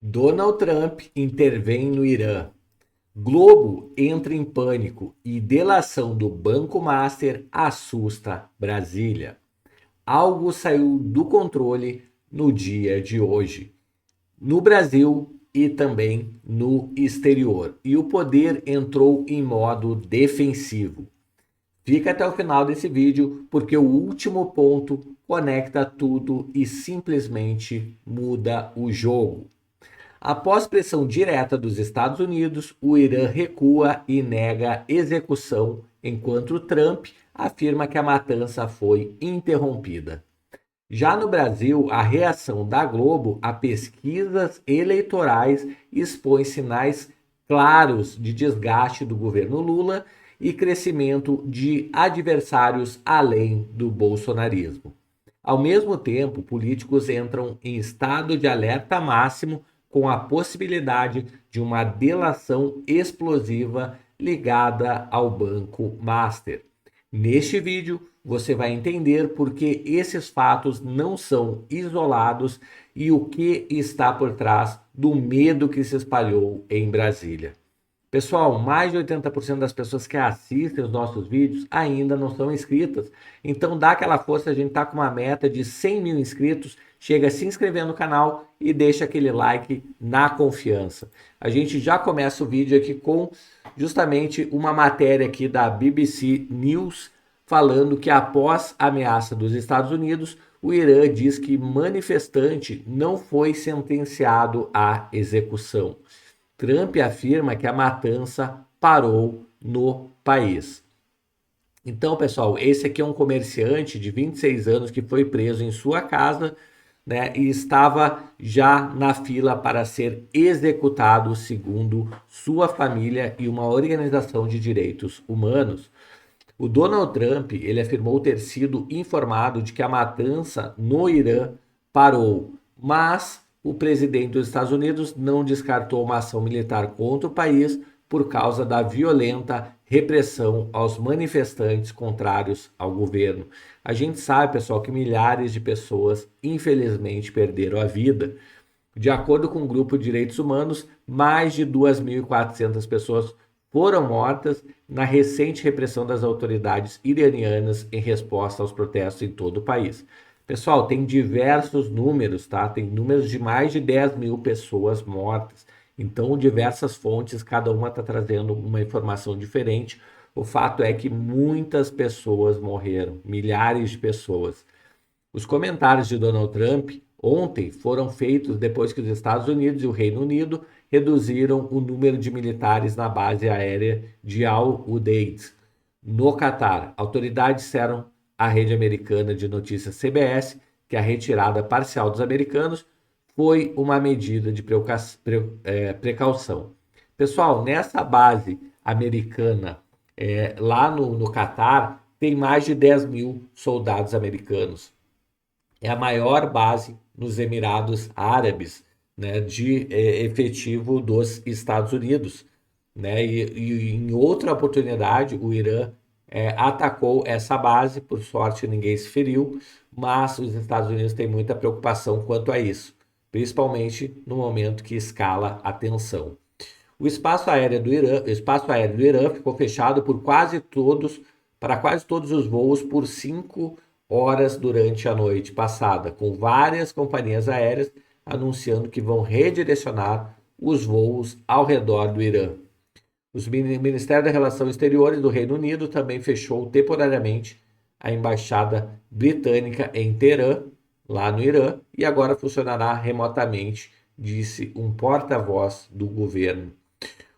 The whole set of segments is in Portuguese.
Donald Trump intervém no Irã. Globo entra em pânico e delação do Banco Master assusta Brasília. Algo saiu do controle no dia de hoje, no Brasil e também no exterior. E o poder entrou em modo defensivo. Fica até o final desse vídeo, porque o último ponto conecta tudo e simplesmente muda o jogo. Após pressão direta dos Estados Unidos, o Irã recua e nega execução, enquanto Trump afirma que a matança foi interrompida. Já no Brasil, a reação da Globo a pesquisas eleitorais expõe sinais claros de desgaste do governo Lula e crescimento de adversários além do bolsonarismo. Ao mesmo tempo, políticos entram em estado de alerta máximo com a possibilidade de uma delação explosiva ligada ao Banco Master. Neste vídeo, você vai entender por que esses fatos não são isolados e o que está por trás do medo que se espalhou em Brasília. Pessoal, mais de 80% das pessoas que assistem os nossos vídeos ainda não são inscritas. Então dá aquela força, a gente está com uma meta de 100 mil inscritos. Chega a se inscrever no canal e deixa aquele like na confiança. A gente já começa o vídeo aqui com justamente uma matéria aqui da BBC News falando que após a ameaça dos Estados Unidos, o Irã diz que manifestante não foi sentenciado à execução. Trump afirma que a matança parou no país. Então, pessoal, esse aqui é um comerciante de 26 anos que foi preso em sua casa, né, e estava já na fila para ser executado, segundo sua família e uma organização de direitos humanos. O Donald Trump, ele afirmou ter sido informado de que a matança no Irã parou, mas o presidente dos Estados Unidos não descartou uma ação militar contra o país por causa da violenta repressão aos manifestantes contrários ao governo. A gente sabe, pessoal, que milhares de pessoas, infelizmente, perderam a vida. De acordo com o grupo de direitos humanos, mais de 2.400 pessoas foram mortas na recente repressão das autoridades iranianas em resposta aos protestos em todo o país. Pessoal, tem diversos números, tá? Tem números de mais de 10 mil pessoas mortas. Então, diversas fontes, cada uma está trazendo uma informação diferente. O fato é que muitas pessoas morreram, milhares de pessoas. Os comentários de Donald Trump ontem foram feitos depois que os Estados Unidos e o Reino Unido reduziram o número de militares na base aérea de Al Udeid, no Catar. Autoridades disseram à rede americana de notícias CBS que a retirada parcial dos americanos foi uma medida de precaução. Pessoal, nessa base americana, lá no Catar, tem mais de 10 mil soldados americanos. É a maior base nos Emirados Árabes, né, de efetivo dos Estados Unidos. Né? E em outra oportunidade, o Irã atacou essa base, por sorte ninguém se feriu, mas os Estados Unidos têm muita preocupação quanto a isso, principalmente no momento que escala a tensão. O espaço aéreo do Irã ficou fechado para quase todos os voos por 5 horas durante a noite passada, com várias companhias aéreas anunciando que vão redirecionar os voos ao redor do Irã. O Ministério das Relações Exteriores do Reino Unido também fechou temporariamente a embaixada britânica em Teherã, lá no Irã, e agora funcionará remotamente, disse um porta-voz do governo.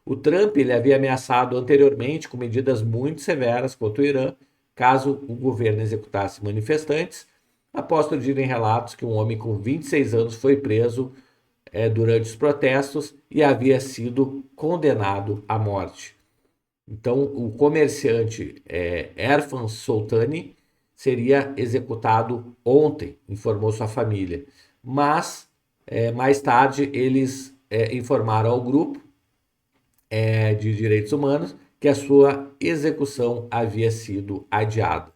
O Trump ele havia ameaçado anteriormente com medidas muito severas contra o Irã, caso o governo executasse manifestantes, após surgirem relatos que um homem com 26 anos foi preso durante os protestos e havia sido condenado à morte. Então, o comerciante Erfan Soltani seria executado ontem, informou sua família. Mas, mais tarde, eles informaram ao grupo de direitos humanos que a sua execução havia sido adiada.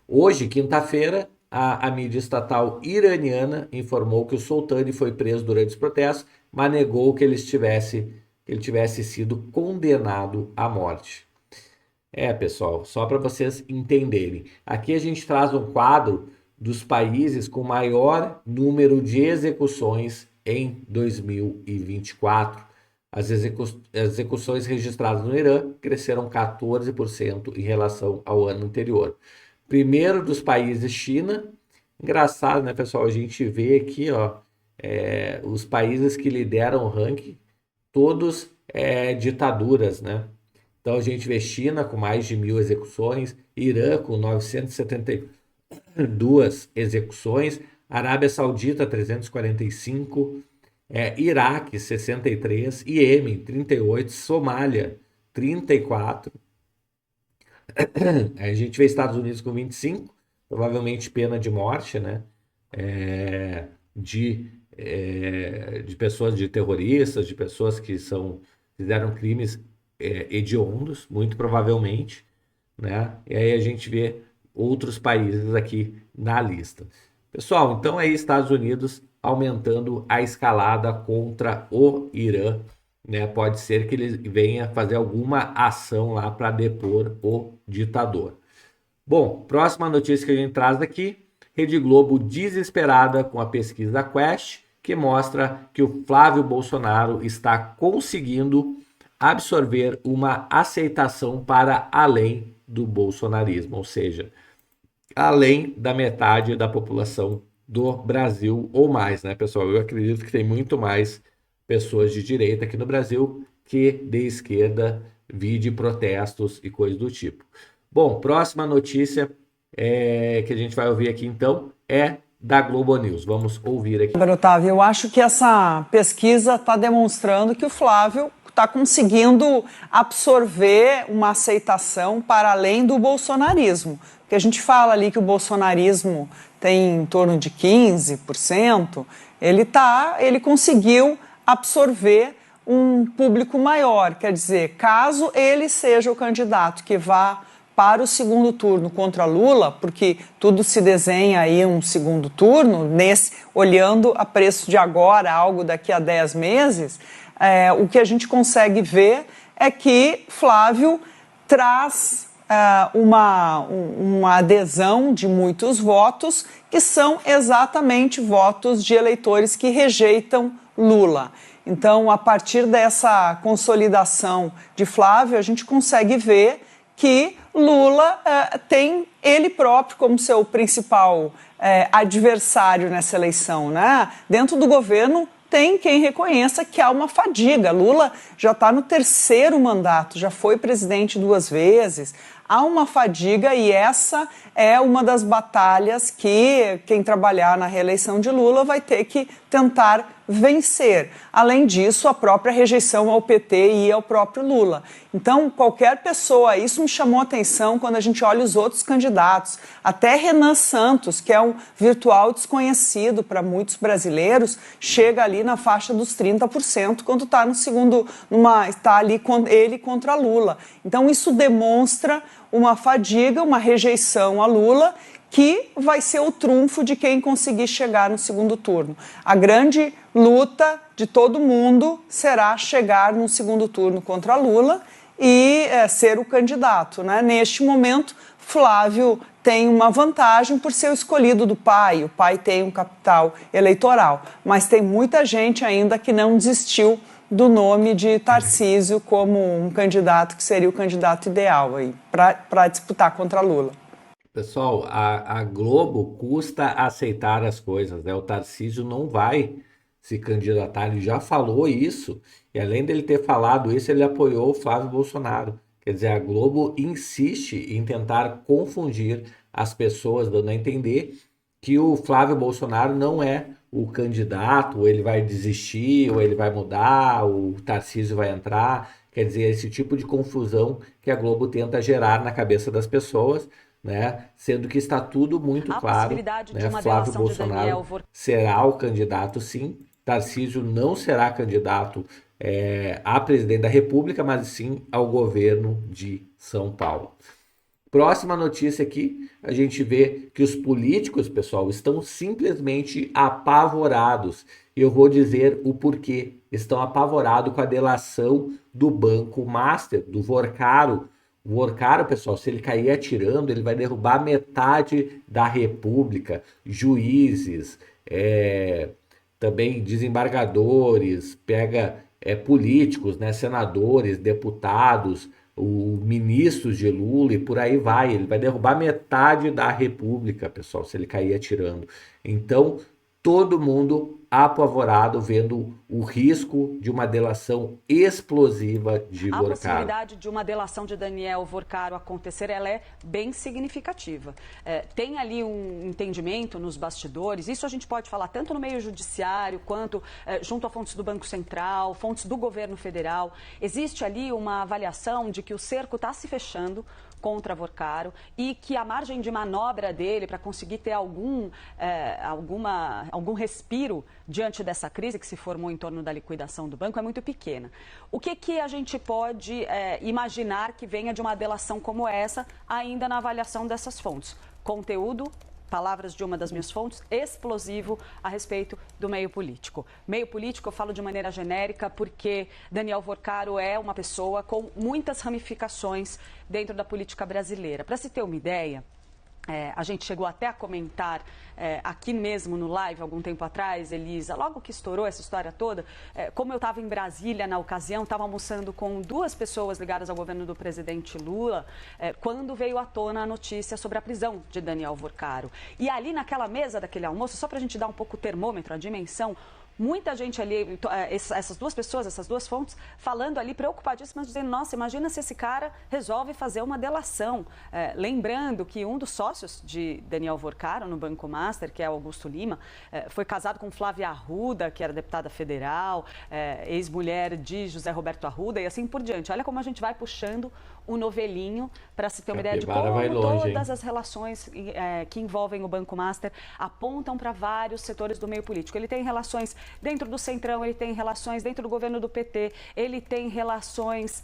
Hoje, quinta-feira, a mídia estatal iraniana informou que o Soltani foi preso durante os protestos mas negou que ele tivesse sido condenado à morte. Pessoal, só para vocês entenderem. Aqui a gente traz um quadro dos países com maior número de execuções em 2024. As execuções registradas no Irã cresceram 14% em relação ao ano anterior. Primeiro dos países, China. Engraçado, né, pessoal? A gente vê aqui, ó, os países que lideram o ranking, todos ditaduras, né? Então a gente vê China com mais de 1.000 execuções, Irã com 972 execuções, Arábia Saudita 345, Iraque 63, Iêmen 38, Somália 34. A gente vê Estados Unidos com 25, provavelmente pena de morte, né? De pessoas, de terroristas, de pessoas que fizeram crimes hediondos, muito provavelmente, né? E aí a gente vê outros países aqui na lista. Pessoal, então aí Estados Unidos aumentando a escalada contra o Irã, né? Pode ser que ele venha fazer alguma ação lá para depor o ditador. Bom, próxima notícia que a gente traz daqui, Rede Globo desesperada com a pesquisa da Quest, que mostra que o Flávio Bolsonaro está conseguindo absorver uma aceitação para além do bolsonarismo, ou seja, além da metade da população do Brasil ou mais, né, pessoal? Eu acredito que tem muito mais pessoas de direita aqui no Brasil que de esquerda, vide protestos e coisas do tipo. Bom, próxima notícia que a gente vai ouvir aqui então é da Globo News. Vamos ouvir aqui. Otávio, eu acho que essa pesquisa está demonstrando que o Flávio está conseguindo absorver uma aceitação para além do bolsonarismo. Porque a gente fala ali que o bolsonarismo tem em torno de 15%, ele conseguiu absorver um público maior. Quer dizer, caso ele seja o candidato que vá para o segundo turno contra Lula, porque tudo se desenha aí um segundo turno, olhando a preço de agora, algo daqui a 10 meses, o que a gente consegue ver é que Flávio traz uma adesão de muitos votos que são exatamente votos de eleitores que rejeitam Lula. Então, a partir dessa consolidação de Flávio, a gente consegue ver que Lula tem ele próprio como seu principal adversário nessa eleição, né? Dentro do governo tem quem reconheça que há uma fadiga. Lula já está no 3º mandato, já foi presidente 2 vezes. Há uma fadiga e essa é uma das batalhas que quem trabalhar na reeleição de Lula vai ter que tentar vencer. Além disso, a própria rejeição ao PT e ao próprio Lula. Então, qualquer pessoa, isso me chamou a atenção quando a gente olha os outros candidatos. Até Renan Santos, que é um virtual desconhecido para muitos brasileiros, chega ali na faixa dos 30% quando está está ali ele contra Lula. Então, isso demonstra uma fadiga, uma rejeição a Lula, que vai ser o trunfo de quem conseguir chegar no segundo turno. A grande luta de todo mundo será chegar no segundo turno contra Lula e ser o candidato, né? Neste momento, Flávio tem uma vantagem por ser o escolhido do pai. O pai tem um capital eleitoral, mas tem muita gente ainda que não desistiu do nome de Tarcísio como um candidato que seria o candidato ideal para disputar contra Lula. Pessoal, a Globo custa aceitar as coisas, né? O Tarcísio não vai se candidatar, ele já falou isso, e além dele ter falado isso, ele apoiou o Flávio Bolsonaro. Quer dizer, a Globo insiste em tentar confundir as pessoas, dando a entender que o Flávio Bolsonaro não é o candidato, ou ele vai desistir, ou ele vai mudar, o Tarcísio vai entrar. Quer dizer, esse tipo de confusão que a Globo tenta gerar na cabeça das pessoas, né? Sendo que está tudo muito claro, né? Flávio Bolsonaro será o candidato, sim. Tarcísio não será candidato a presidente da República, mas sim ao governo de São Paulo. Próxima notícia aqui, a gente vê que os políticos, pessoal, estão simplesmente apavorados Eu vou dizer o porquê. Estão apavorados com a delação do Banco Master, do Vorcaro. O Vorcaro, pessoal, se ele cair atirando, ele vai derrubar metade da República, juízes, também desembargadores, pega políticos, né, senadores, deputados, ministros de Lula e por aí vai. Ele vai derrubar metade da República, pessoal, se ele cair atirando. Então, todo mundo apavorado vendo o risco de uma delação explosiva de A Vorcaro. possibilidade de uma delação de Daniel Vorcaro acontecer, ela é bem significativa. Tem ali um entendimento nos bastidores, isso a gente pode falar tanto no meio judiciário, quanto junto a fontes do Banco Central, fontes do governo federal. Existe ali uma avaliação de que o cerco está se fechando contra Vorcaro e que a margem de manobra dele para conseguir ter algum respiro diante dessa crise que se formou em torno da liquidação do banco é muito pequena. O que a gente pode imaginar que venha de uma delação como essa, ainda na avaliação dessas fontes? Conteúdo, palavras de uma das minhas fontes, explosivo a respeito do meio político. Meio político eu falo de maneira genérica porque Daniel Vorcaro é uma pessoa com muitas ramificações dentro da política brasileira. Para se ter uma ideia, a gente chegou até a comentar aqui mesmo no live, algum tempo atrás, Elisa, logo que estourou essa história toda, como eu estava em Brasília na ocasião, estava almoçando com duas pessoas ligadas ao governo do presidente Lula, quando veio à tona a notícia sobre a prisão de Daniel Vorcaro. E ali naquela mesa daquele almoço, só para a gente dar um pouco o termômetro, a dimensão, muita gente ali, essas duas pessoas, essas duas fontes, falando ali preocupadíssimas, dizendo, nossa, imagina se esse cara resolve fazer uma delação. Lembrando que um dos sócios de Daniel Vorcaro no Banco Master, que é Augusto Lima, foi casado com Flávia Arruda, que era deputada federal, ex-mulher de José Roberto Arruda e assim por diante. Olha como a gente vai puxando o novelinho para se ter uma ideia de como todas as relações que envolvem o Banco Master apontam para vários setores do meio político. Ele tem relações dentro do Centrão, ele tem relações dentro do governo do PT, ele tem relações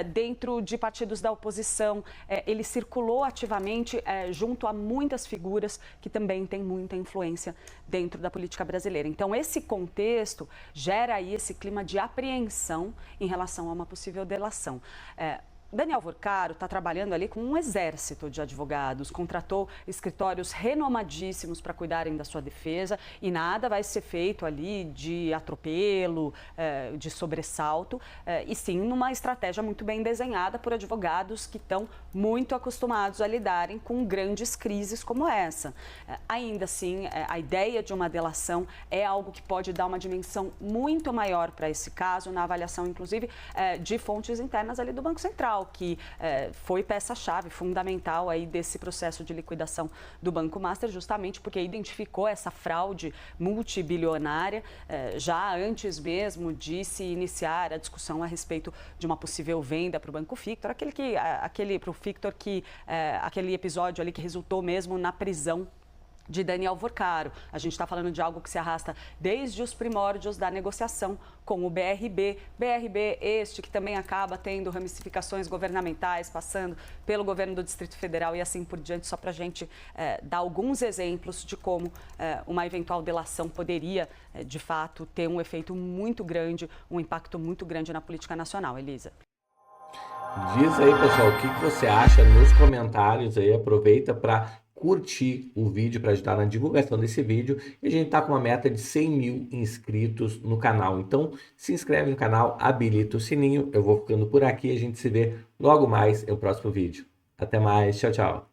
dentro de partidos da oposição, ele circulou ativamente junto a muitas figuras que também têm muita influência dentro da política brasileira. Então, esse contexto gera aí esse clima de apreensão em relação a uma possível delação. Daniel Vorcaro está trabalhando ali com um exército de advogados, contratou escritórios renomadíssimos para cuidarem da sua defesa e nada vai ser feito ali de atropelo, de sobressalto, e sim numa estratégia muito bem desenhada por advogados que estão muito acostumados a lidarem com grandes crises como essa. Ainda assim, a ideia de uma delação é algo que pode dar uma dimensão muito maior para esse caso, na avaliação, inclusive, de fontes internas ali do Banco Central, que foi peça-chave, fundamental aí desse processo de liquidação do Banco Master, justamente porque identificou essa fraude multibilionária já antes mesmo de se iniciar a discussão a respeito de uma possível venda para o Banco Victor, aquele episódio ali que resultou mesmo na prisão de Daniel Vorcaro. A gente está falando de algo que se arrasta desde os primórdios da negociação com o BRB. BRB este que também acaba tendo ramificações governamentais, passando pelo governo do Distrito Federal e assim por diante, só para a gente dar alguns exemplos de como uma eventual delação poderia, de fato, ter um efeito muito grande, um impacto muito grande na política nacional. Elisa. Diz aí, pessoal, o que você acha nos comentários aí, aproveita para curtir o vídeo para ajudar na divulgação desse vídeo. E a gente está com uma meta de 100 mil inscritos no canal. Então, se inscreve no canal, habilita o sininho. Eu vou ficando por aqui. A gente se vê logo mais no próximo vídeo. Até mais. Tchau, tchau.